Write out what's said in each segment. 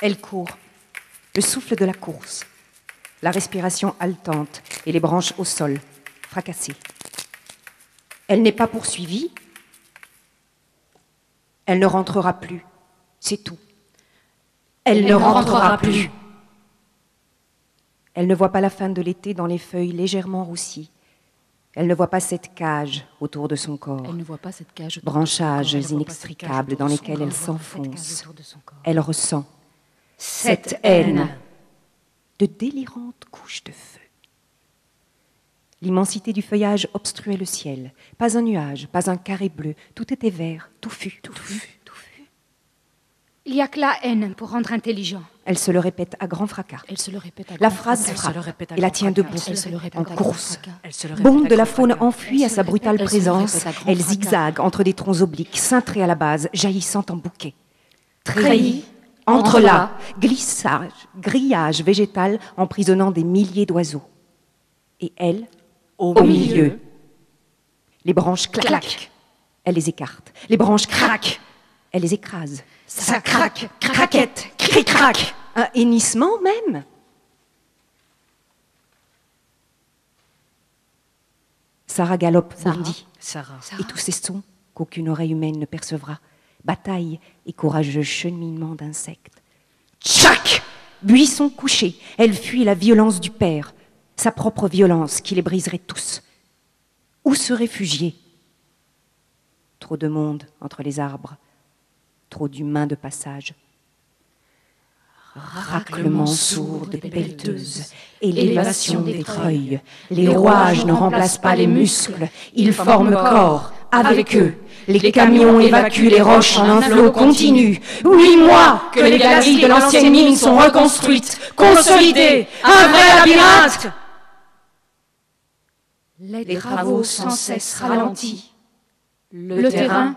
Elle court, le souffle de la course, la respiration haletante et les branches au sol, fracassées. Elle n'est pas poursuivie. Elle ne rentrera plus, c'est tout. Elle ne rentrera plus. Elle ne voit pas la fin de l'été dans les feuilles légèrement roussies. Elle ne voit pas cette cage autour de son corps. Elle ne voit pas cette cage branchages inextricables dans lesquels elle s'enfonce. Elle ressent cette haine de délirantes couches de feu. L'immensité du feuillage obstruait le ciel. Pas un nuage, pas un carré bleu. Tout était vert, touffu. Il n'y a que la haine pour rendre intelligent. Elle se le répète à grand fracas. Elle se le répète à La grand phrase fracas. frappe et la tient debout, Elle se le répète en à grand course. fracas. Bombe de la faune enfuie à Elle se sa le brutale répète, elle se le présence. répète à grand Elle fracas. zigzague entre des troncs obliques, cintrés à la base, jaillissant en bouquets. Treillis, Entrelacs, glissage, grillage végétal emprisonnant des milliers d'oiseaux. Et elle, au milieu. Les branches claquent, elle les écarte. Les branches craquent, elle les écrase. Ça craque, craquette, cric-crac. Un hennissement même. Sarah galope, bondit. Sarah. Et tous ces sons qu'aucune oreille humaine ne percevra. Bataille et courageux cheminement d'insectes. Tchac! Buisson couché, elle fuit la violence du père, sa propre violence qui les briserait tous. Où se réfugier? Trop de monde entre les arbres, trop d'humains de passage. Raclement sourd de pelleteuses, élévation des treuils. Les rouages ne remplacent pas les muscles, ils forment corps. Avec eux, les camions évacuent les roches en un flot continu. 8 mois que les galeries de l'ancienne mine sont reconstruites, consolidées, un vrai labyrinthe. Les travaux sans cesse ralentis. Le terrain,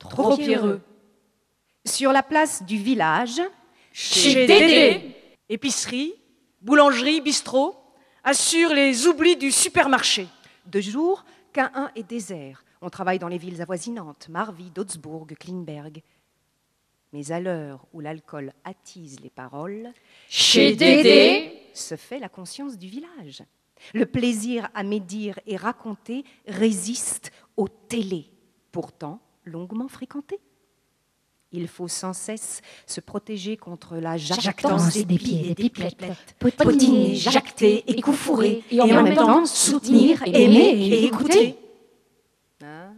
trop pierreux. Sur la place du village, Chez Dédé, épicerie, boulangerie, bistrot, assure les oublis du supermarché. de jour, Caen est désert. On travaille dans les villes avoisinantes, Marvie, Augsbourg, Klingberg. Mais à l'heure où l'alcool attise les paroles, Chez Dédé, se fait la conscience du village. Le plaisir à médire et raconter résiste aux télés, pourtant longuement fréquentées. Il faut sans cesse se protéger contre la jactance des pieds, des pipelettes, potiner, jacter, écoufourer, et en même temps soutenir, aimer et écouter. Ah,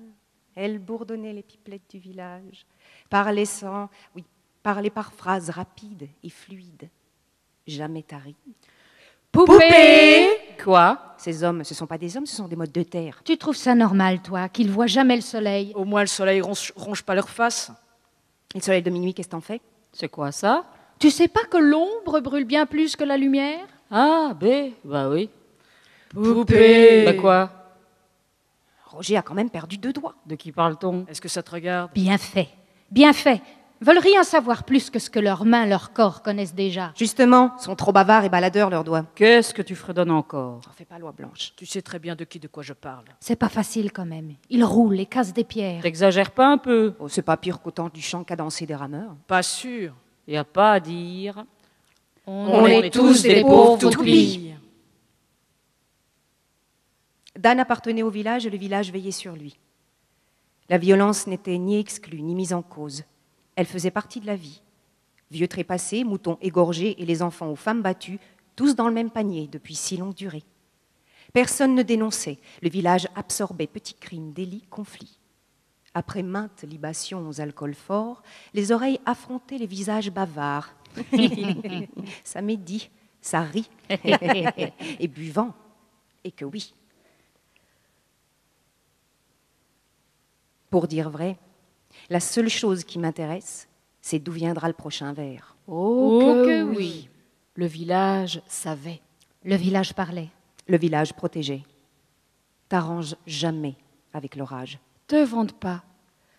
elle bourdonnait les pipelettes du village, parlait par phrases rapides et fluides, jamais taries. poupée. Quoi? Ces hommes, ce ne sont pas des hommes, ce sont des modes de terre. Tu trouves ça normal, toi, qu'ils voient jamais le soleil? Au moins le soleil ronge pas leur face. Et le soleil de minuit, qu'est-ce que t'en fais? C'est quoi ça? Tu sais pas que l'ombre brûle bien plus que la lumière? Ah, bah oui. Poupée. Bah quoi? Roger a quand même perdu 2 doigts. De qui parle-t-on? Est-ce que ça te regarde? Bien fait, bien fait. Veulent rien savoir plus que ce que leurs mains, leur corps connaissent déjà. Justement, sont trop bavards et baladeurs leurs doigts. Qu'est-ce que tu fredonnes encore? On fait pas loi blanche. Tu sais très bien de quoi je parle. C'est pas facile quand même. Ils roulent et cassent des pierres. T'exagères pas un peu? Oh, c'est pas pire qu'au temps du chant cadencé des rameurs. Pas sûr. Y a pas à dire. On est tous des pauvres toupies. Dan appartenait au village et le village veillait sur lui. La violence n'était ni exclue ni mise en cause. Elle faisait partie de la vie. Vieux trépassés, moutons égorgés et les enfants aux femmes battues, tous dans le même panier depuis si longue durée. Personne ne dénonçait. Le village absorbait petits crimes, délits, conflits. Après maintes libations aux alcools forts, les oreilles affrontaient les visages bavards. Ça médit, ça rit, et buvant, et que oui. Pour dire vrai, la seule chose qui m'intéresse, c'est d'où viendra le prochain verre. Oh que oui. Le village savait. Le village parlait. Le village protégé. T'arranges jamais avec l'orage. Te vante pas.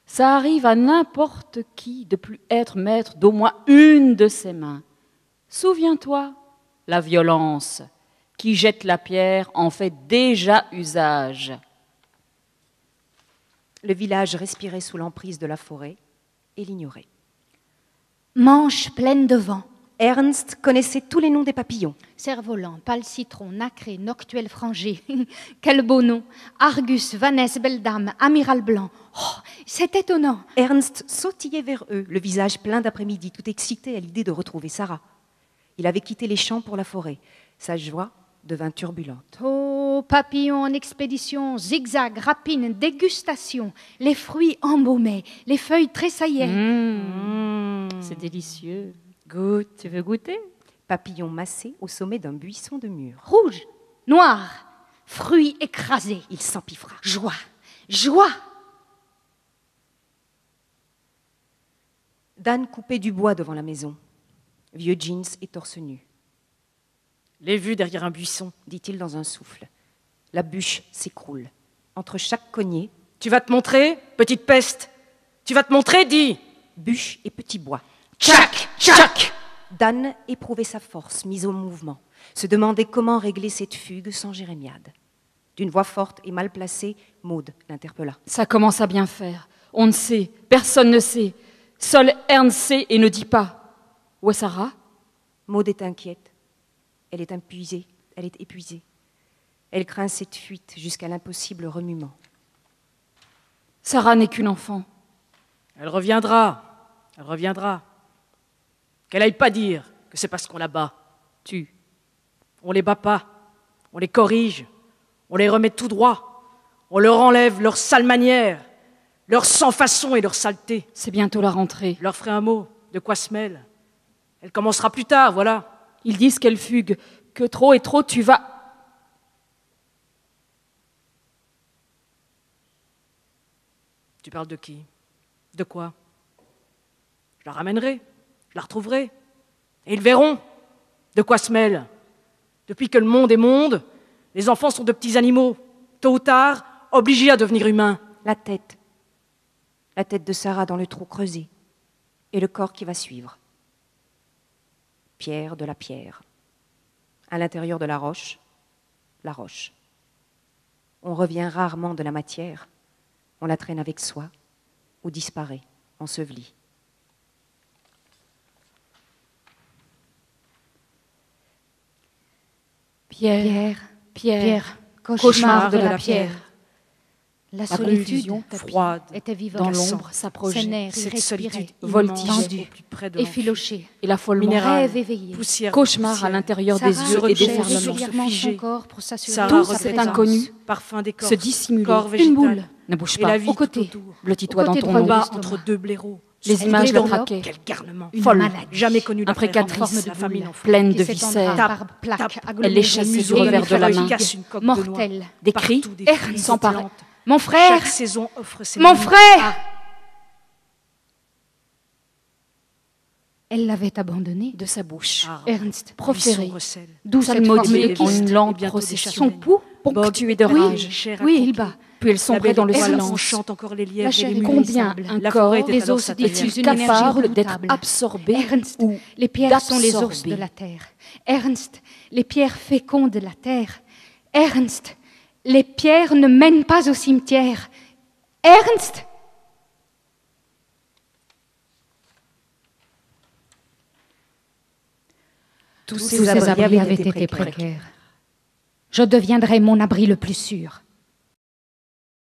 Ça arrive à n'importe qui de plus être maître d'au moins une de ses mains. Souviens-toi, la violence qui jette la pierre en fait déjà usage. Le village respirait sous l'emprise de la forêt et l'ignorait. Manche pleine de vent. Ernst connaissait tous les noms des papillons. Cerf-volant, pâle citron, nacré, noctuel frangé. Quel beau nom. Argus, Vanesse, belle dame, amiral blanc. Oh, c'est étonnant. Ernst sautillait vers eux, le visage plein d'après-midi, tout excité à l'idée de retrouver Sarah. Il avait quitté les champs pour la forêt. Sa joie devint turbulente. Oh, papillons en expédition, zigzag, rapine, dégustation. Les fruits embaumés, les feuilles tressaillaient. C'est délicieux. Goûte. Tu veux goûter? Papillon massé au sommet d'un buisson de mûres. Rouge, noir, fruits écrasés. Il s'empiffra. Joie, joie. Dan coupait du bois devant la maison. Vieux jeans et torse nu. Les vues derrière un buisson. Dit-il dans un souffle. La bûche s'écroule. Entre chaque cognée, Tu vas te montrer, petite peste? Tu vas te montrer, dis! bûche et petit bois. Tchac! Tchac! Dan éprouvait sa force mise au mouvement, se demandait comment régler cette fugue sans jérémiade. D'une voix forte et mal placée, Maud l'interpella. Ça commence à bien faire. On ne sait, personne ne sait. Seul Ernst sait et ne dit pas. Où est Sarah? Maud est inquiète. Elle est épuisée. Elle craint cette fuite jusqu'à l'impossible remuement. Sarah n'est qu'une enfant. Elle reviendra. Elle reviendra. Qu'elle aille pas dire que c'est parce qu'on la bat. On les bat pas. On les corrige. On les remet tout droit. On leur enlève leurs sales manières, leur sans-façon et leur saleté. C'est bientôt la rentrée. Je leur ferai un mot. De quoi se mêle? Elle commencera plus tard, voilà. Ils disent qu'elle fugue, que trop et trop tu vas... Tu parles de qui? De quoi? Je la ramènerai. Je la retrouverai. Et ils verront de quoi se mêle. Depuis que le monde est monde, les enfants sont de petits animaux, tôt ou tard, obligés à devenir humains. La tête de Sarah dans le trou creusé, et le corps qui va suivre. Pierre de la pierre. À l'intérieur de la roche. On revient rarement de la matière, on la traîne avec soi, ou disparaît, ensevelie. Pierre, cauchemar de la pierre. La La solitude confusion froide, était vivante. Dans glaçant. l'ombre s'approchait. Ses nerfs cette irrespiraient, solitude voltigeait. immense, au plus près de l'enfer. effilochés, Et l'affolement. Minéral. rêve éveillé. Poussière, Cauchemar poussière. à l'intérieur Sarah des yeux et des recherchait fermements. régulièrement son Figé. corps pour s'assurer Sarah de Tout sa cet présence. inconnu Parfum d'écorce, se dissimuler. corps Une végétal, boule, Ne bouge et la pas. vie Au côté. tout autour. Blottis-toi Au dans côté ton droit ombre. de Bas l'estomac. entre deux blaireaux. Les Son images dédon. traquaient. Quel garnement. Une Folle. maladie. Jamais connu la Imprécatrice. frère, la Forme de famille boule. enfant. Pleine de qui s'étendra viscères. par plaques tape. agglomérées, Elle les chasse mesurées du revers de la main. Efficace, une coque de noix. Mortelle. Des cris. Partout, des Ernst fruits s'emparait. pétillantes. Mon frère, Chaque saison offre ses mon menus. frère Elle l'avait abandonné. De sa bouche. Arbre, Ernst, Proféré. buisson, recèle. d'où cette Psalmodier forme de des en kyste. une lente et bientôt des procession. Son châtaignes. pouls, Ponctué de Bog, rage. chair à oui, il croquer. bat. Puis elle La sombrait belle dans le étoile, on silence. chante encore les La lièvres chair et les est mules. Combien sable. un La corps forêt était Les alors os se sa taille. diffusent est-il une énergie capable d'être redoutable. absorbé Ernst, ou les pierres sont les os d'absorber. de la terre. Ernst, les pierres fécondent la terre. Ernst, les pierres ne mènent pas au cimetière. Ernst Tous Tous ces abris avaient été précaires. Je deviendrai mon abri le plus sûr.